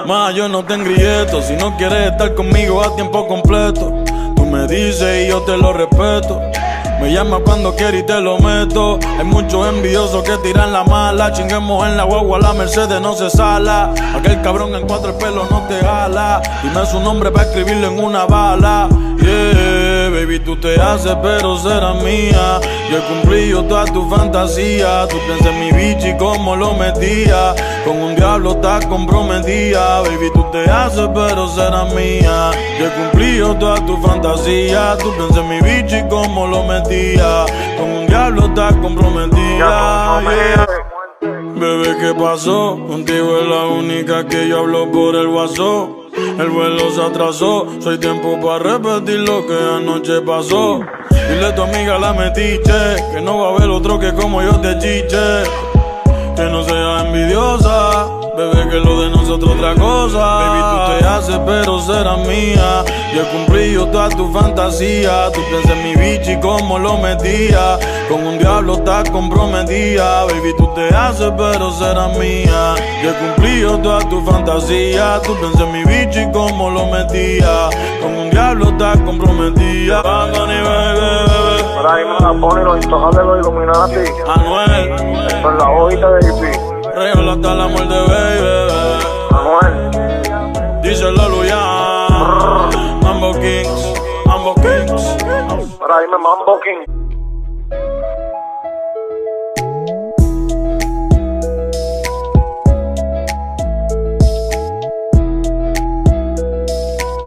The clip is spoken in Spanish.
Más yo no te engrieto, si no quieres estar conmigo a tiempo completo. Tú me dices y yo te lo respeto. Me llamas cuando quieres y te lo meto. Hay muchos envidiosos que tiran la mala. Chinguemos en la guagua, la Mercedes no se sala. Aquel cabrón en 4 el pelo no te jala. Dime su nombre para escribirlo en una bala. Yeah, baby, tú te haces pero serás mía. Yo he cumplido todas tus fantasías. Tú piensas en mi bicho y cómo lo metía. Con un diablo estás comprometida. Baby, tú te haces pero serás mía. Yo he cumplido todas tus fantasías. Tú piensas en mi bicho y cómo lo metía. Con un diablo estás comprometida. Yeah. Bebé, ¿qué pasó? Contigo es la única que yo hablo por el WhatsApp. El vuelo se atrasó, soy tiempo para repetir lo que anoche pasó. Dile a tu amiga la metiche, que no va a haber otro que como yo te chiche. Que no sea envidiosa, bebé, que lo de nosotros otra cosa. Baby, tú te haces pero serás mía. Yo he cumplido todas tus fantasías. Tú piensas en mi bicho y cómo lo metía. Con un diablo estás comprometida. Baby, tú te haces pero serás mía. Yo he cumplido todas tus fantasías. Tú piensas en mi bicho y cómo lo metía. Con un diablo estás comprometida. Bangani, bebé. Para ahí me la pone los intocables de los Illuminati. Anuel, Con la hojita de hippie. regala hasta la muerte, baby. Anuel. Dice la Luyan. Mambo Kings, Mambo Kings. Para ahí me Mambo King.